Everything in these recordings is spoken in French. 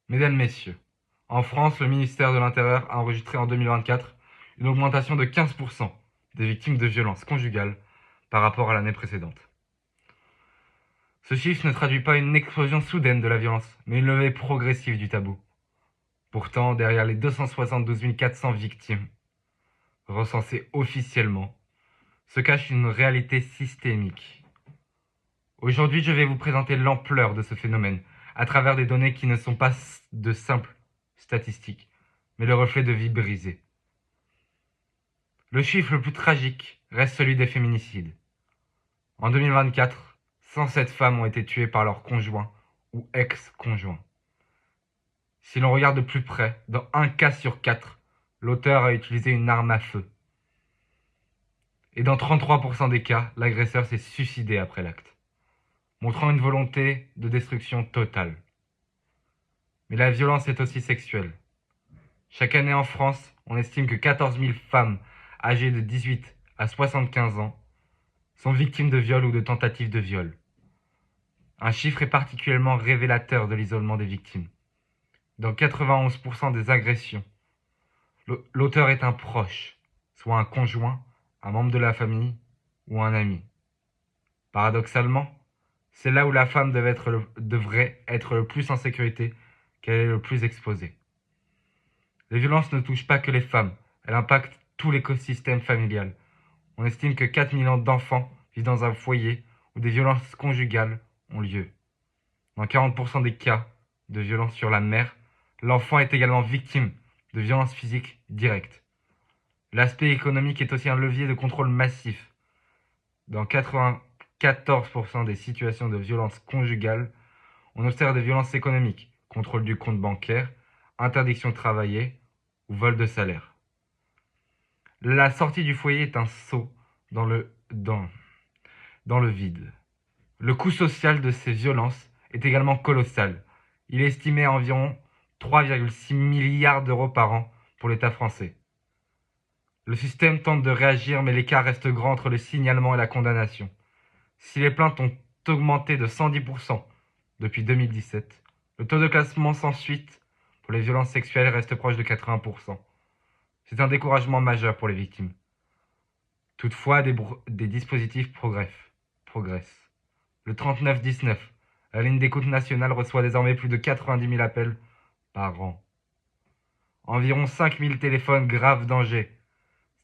Mesdames, Messieurs, en France, le ministère de l'Intérieur a enregistré en 2024 une augmentation de 15% des victimes de violences conjugales par rapport à l'année précédente. Ce chiffre ne traduit pas une explosion soudaine de la violence, mais une levée progressive du tabou. Pourtant, derrière les 272 400 victimes recensées officiellement, se cache une réalité systémique. Aujourd'hui, je vais vous présenter l'ampleur de ce phénomène à travers des données qui ne sont pas de simples statistiques, mais le reflet de vies brisées. Le chiffre le plus tragique reste celui des féminicides. En 2024, 107 femmes ont été tuées par leur conjoint ou ex-conjoint. Si l'on regarde de plus près, dans un cas sur 4, l'auteur a utilisé une arme à feu. Et dans 33% des cas, l'agresseur s'est suicidé après l'acte, montrant une volonté de destruction totale. Mais la violence est aussi sexuelle. Chaque année en France, on estime que 14 000 femmes âgées de 18 à 75 ans sont victimes de viol ou de tentatives de viol. Un chiffre est particulièrement révélateur de l'isolement des victimes. Dans 91% des agressions, l'auteur est un proche, soit un conjoint, un membre de la famille ou un ami. Paradoxalement, c'est là où la femme devrait être le plus en sécurité qu'elle est le plus exposée. Les violences ne touchent pas que les femmes, elles impactent tout l'écosystème familial. On estime que 4 millions d'enfants vivent dans un foyer où des violences conjugales ont lieu. Dans 40% des cas de violence sur la mère, l'enfant est également victime de violences physiques directes. L'aspect économique est aussi un levier de contrôle massif. Dans 94% des situations de violence conjugale, on observe des violences économiques, contrôle du compte bancaire, interdiction de travailler ou vol de salaire. La sortie du foyer est un saut dans le vide. Le coût social de ces violences est également colossal. Il est estimé à environ 3,6 milliards d'euros par an pour l'État français. Le système tente de réagir, mais l'écart reste grand entre le signalement et la condamnation. Si les plaintes ont augmenté de 110% depuis 2017, le taux de classement sans suite pour les violences sexuelles reste proche de 80%. C'est un découragement majeur pour les victimes. Toutefois, des dispositifs progressent. Le 3919, la ligne d'écoute nationale, reçoit désormais plus de 90 000 appels par an. Environ 5 000 téléphones graves danger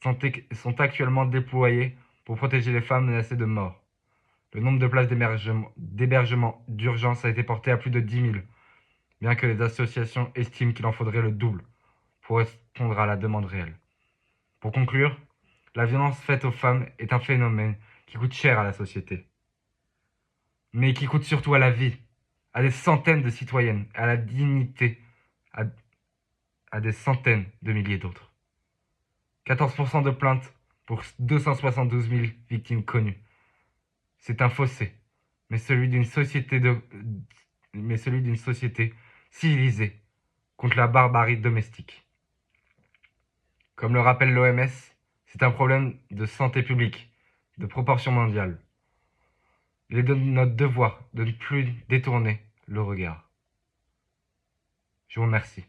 sont actuellement déployés pour protéger les femmes menacées de mort. Le nombre de places d'hébergement d'urgence a été porté à plus de 10 000, bien que les associations estiment qu'il en faudrait le double pour répondre à la demande réelle. Pour conclure, la violence faite aux femmes est un phénomène qui coûte cher à la société, mais qui coûte surtout à la vie, à des centaines de citoyennes, à la dignité, à des centaines de milliers d'autres. 14% de plaintes pour 272 000 victimes connues. C'est un fossé, mais celui d'une société civilisée contre la barbarie domestique. Comme le rappelle l'OMS, c'est un problème de santé publique, de proportion mondiale. Il est de notre devoir de ne plus détourner le regard. Je vous remercie.